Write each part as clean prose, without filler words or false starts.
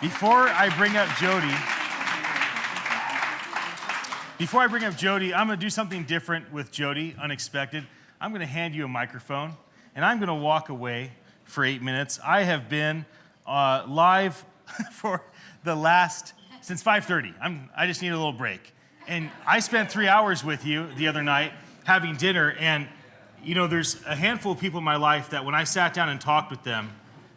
Before I bring up Jodee, I'm going to do something different with Jodee, unexpected. I'm going to hand you a microphone, and I'm going to walk away for 8 minutes. I have been live for since 5:30. I just need a little break. And I spent 3 hours with you the other night having dinner, and you know, there's a handful of people in my life that when I sat down and talked with them,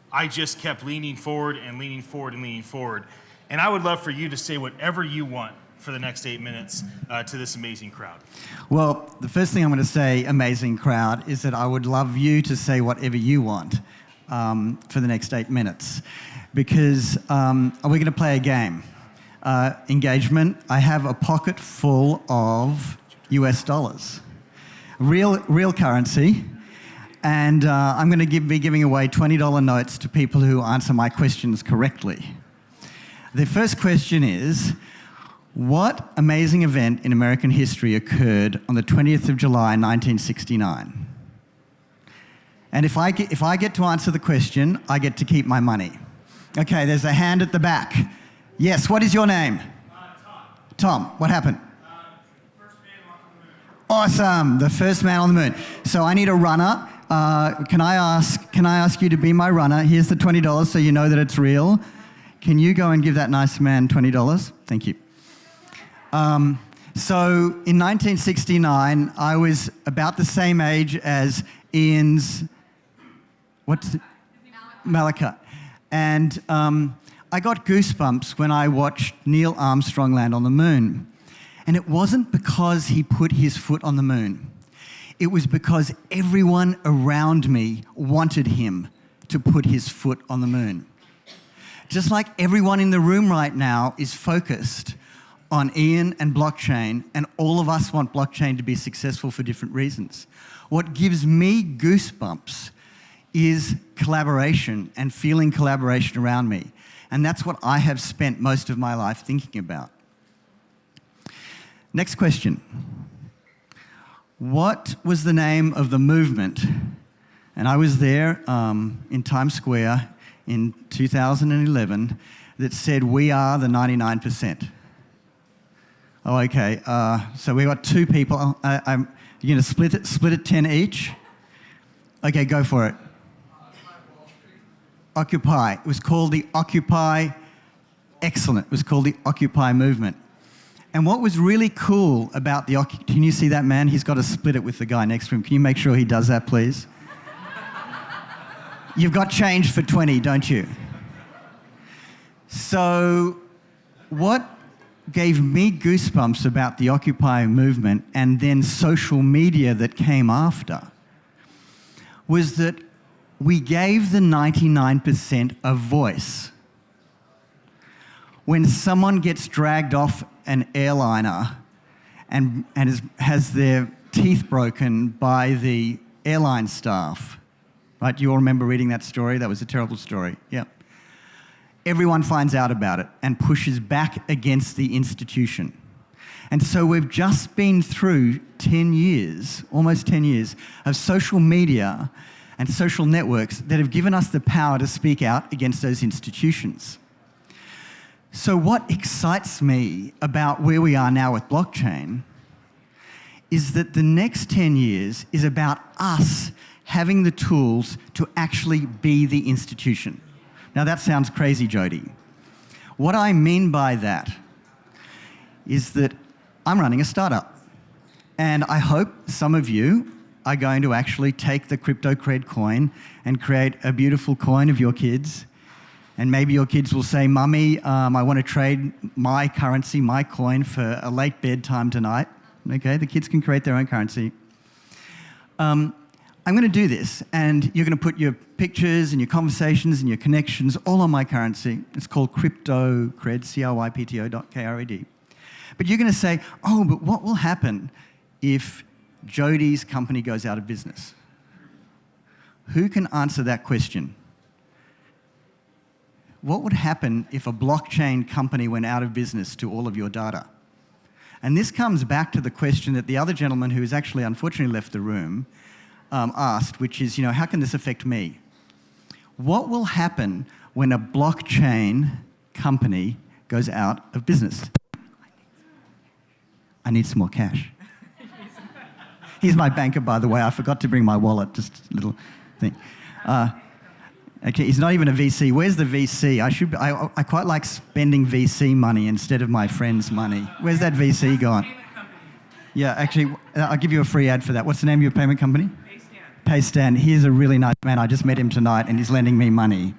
I just kept leaning forward and leaning forward and leaning forward. And I would love for you to say whatever you want for the next 8 minutes to this amazing crowd. Well, the first thing I'm going to say, amazing crowd, is that I would love you to say whatever you want for the next 8 minutes. Because we're going to play a game. Engagement. I have a pocket full of US dollars. Real currency. And I'm going to be giving away $20 notes to people who answer my questions correctly. The first question is, what amazing event in American history occurred on the 20th of July, 1969? And if I get to answer the question, I get to keep my money. Okay, there's a hand at the back. Yes, what is your name? Tom, what happened? First man on the moon. Awesome, the first man on the moon. So I need a runner. Can I ask you to be my runner? Here's the $20 so you know that it's real. Can you go and give that nice man $20? Thank you. So in 1969, I was about the same age as Ian's, Malika. And I got goosebumps when I watched Neil Armstrong land on the moon. And it wasn't because he put his foot on the moon. It was because everyone around me wanted him to put his foot on the moon. Just like everyone in the room right now is focused on Ian and blockchain, and all of us want blockchain to be successful for different reasons. What gives me goosebumps is collaboration and feeling collaboration around me. And that's what I have spent most of my life thinking about. Next question. What was the name of the movement? And I was there in Times Square in 2011 that said, "We are the 99%. Oh, okay. So we got two people. You're going to split it 10 each? Okay, go for it. Occupy. It was called the Occupy. Excellent. It was called the Occupy movement. And what was really cool about the Occupy... Can you see that man? He's got to split it with the guy next to him. Can you make sure he does that, please? You've got change for 20, don't you? So what gave me goosebumps about the Occupy movement and then social media that came after was that we gave the 99% a voice. When someone gets dragged off an airliner and has their teeth broken by the airline staff, right? You all remember reading that story? That was a terrible story. Yeah. Everyone finds out about it and pushes back against the institution. And so we've just been through 10 years, almost 10 years, of social media and social networks that have given us the power to speak out against those institutions. So what excites me about where we are now with blockchain is that the next 10 years is about us having the tools to actually be the institution. Now that sounds crazy, Jodee. What I mean by that is that I'm running a startup. And I hope some of you are going to actually take the crypto cred coin and create a beautiful coin of your kids. And maybe your kids will say, "Mummy, I want to trade my currency, my coin, for a late bedtime tonight." Okay, the kids can create their own currency. I'm going to do this, and you're going to put your pictures and your conversations and your connections all on my currency. It's called Crypto Cred, CRYPTO.KRED. But you're going to say, "Oh, but what will happen if Jodee's company goes out of business?" Who can answer that question? What would happen if a blockchain company went out of business to all of your data? And this comes back to the question that the other gentleman, who has actually unfortunately left the room, asked, which is, how can this affect me? What will happen when a blockchain company goes out of business. I need some more cash. He's my banker, by the way. I forgot to bring my wallet, just a little thing. Okay, he's not even a VC. Where's the VC? I quite like spending VC money instead of my friend's money. Where's that VC gone? Yeah, actually, I'll give you a free ad for that. What's the name of your payment company? Paystan. He's a really nice man. I just met him tonight and he's lending me money.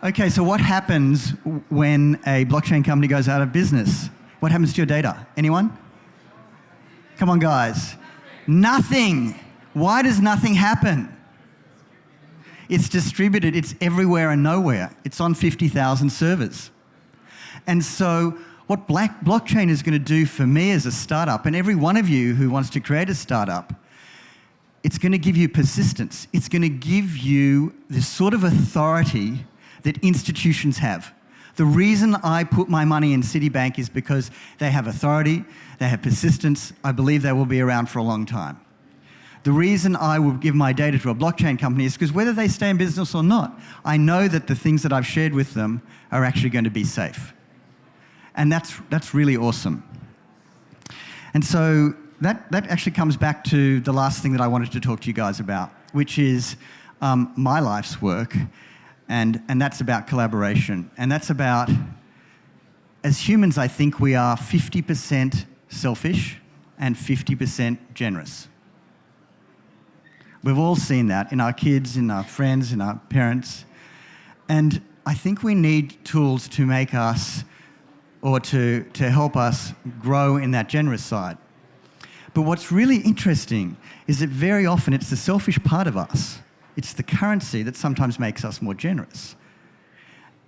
Okay, so what happens when a blockchain company goes out of business? What happens to your data? Anyone? Come on, guys. Nothing. Why does nothing happen? It's distributed. It's everywhere and nowhere. It's on 50,000 servers. And so what blockchain is going to do for me as a startup, and every one of you who wants to create a startup, it's going to give you persistence. It's going to give you the sort of authority that institutions have. The reason I put my money in Citibank is because they have authority, they have persistence. I believe they will be around for a long time. The reason I will give my data to a blockchain company is because whether they stay in business or not, I know that the things that I've shared with them are actually going to be safe. And that's really awesome. And so that actually comes back to the last thing that I wanted to talk to you guys about, which is my life's work. And that's about collaboration. And that's about, as humans, I think we are 50% selfish and 50% generous. We've all seen that in our kids, in our friends, in our parents. And I think we need tools to make us, or to help us grow in that generous side. But what's really interesting is that very often it's the selfish part of us. It's the currency that sometimes makes us more generous.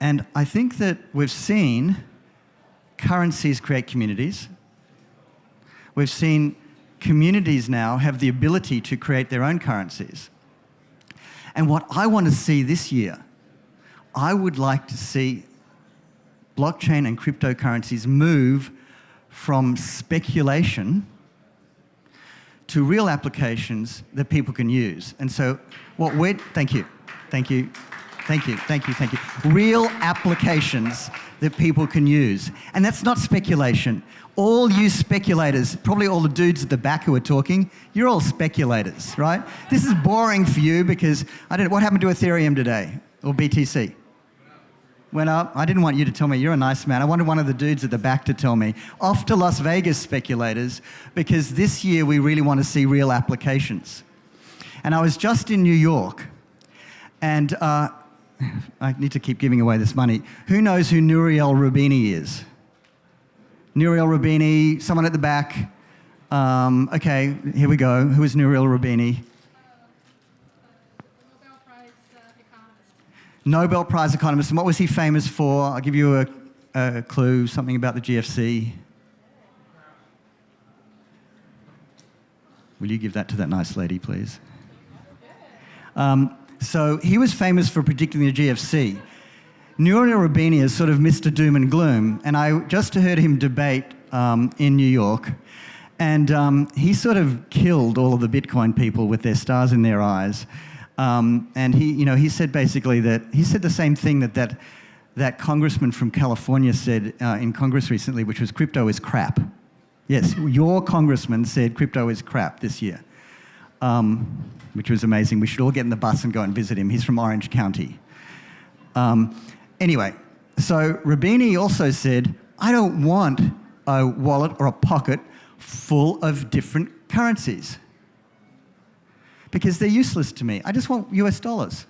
And I think that we've seen currencies create communities. We've seen communities now have the ability to create their own currencies. And what I want to see this year, I would like to see blockchain and cryptocurrencies move from speculation to real applications that people can use. And so thank you. Real applications that people can use. And that's not speculation. All you speculators, probably all the dudes at the back who are talking, you're all speculators, right? This is boring for you because, what happened to Ethereum today? Or BTC? Went up. I didn't want you to tell me. You're a nice man. I wanted one of the dudes at the back to tell me. Off to Las Vegas, speculators, because this year we really want to see real applications. And I was just in New York, and I need to keep giving away this money. Who knows who Nouriel Roubini is? Nouriel Roubini, someone at the back. Okay, here we go. Who is Nouriel Roubini? Nobel Prize economist. And what was he famous for? I'll give you a clue, something about the GFC. Will you give that to that nice lady, please? So he was famous for predicting the GFC. Nouriel Roubini is sort of Mr. Doom and Gloom, and I just heard him debate in New York, and he sort of killed all of the Bitcoin people with their stars in their eyes. And he said basically he said the same thing that congressman from California said in Congress recently, which was crypto is crap. Yes, your congressman said crypto is crap this year, which was amazing. We should all get in the bus and go and visit him. He's from Orange County. Anyway, so Roubini also said, I don't want a wallet or a pocket full of different currencies, because they're useless to me. I just want US dollars.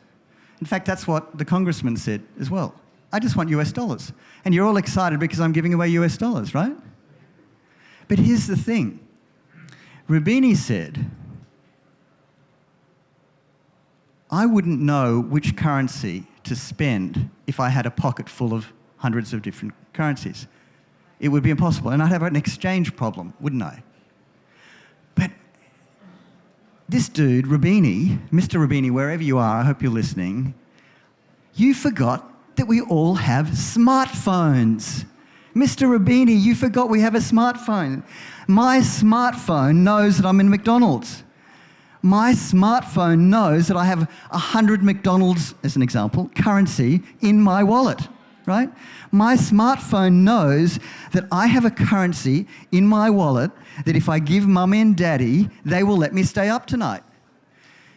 In fact, that's what the congressman said as well. I just want US dollars. And you're all excited because I'm giving away US dollars, right? But here's the thing. Roubini said, I wouldn't know which currency to spend if I had a pocket full of hundreds of different currencies. It would be impossible. And I'd have an exchange problem, wouldn't I? But this dude, Roubini, Mr. Roubini, wherever you are, I hope you're listening, you forgot that we all have smartphones. Mr. Roubini, you forgot we have a smartphone. My smartphone knows that I'm in McDonald's. my smartphone knows that I have 100 McDonald's, as an example, currency in my wallet, right? My smartphone knows that I have a currency in my wallet that if I give mummy and daddy, they will let me stay up tonight.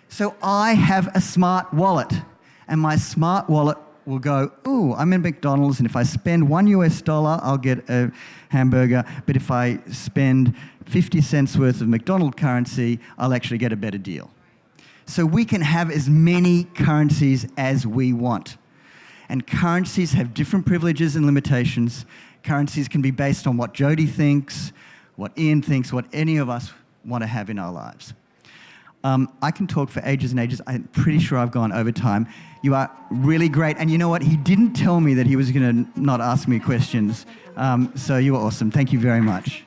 So I have a smart wallet, and my smart wallet will go, ooh, I'm in McDonald's, and if I spend $1, I'll get a hamburger, but if I spend 50 cents worth of McDonald's currency, I'll actually get a better deal. So we can have as many currencies as we want. And currencies have different privileges and limitations. Currencies can be based on what Jodee thinks, what Ian thinks, what any of us want to have in our lives. I can talk for ages and ages. I'm pretty sure I've gone over time. You are really great. And you know what? He didn't tell me that he was going to not ask me questions. So you were awesome. Thank you very much.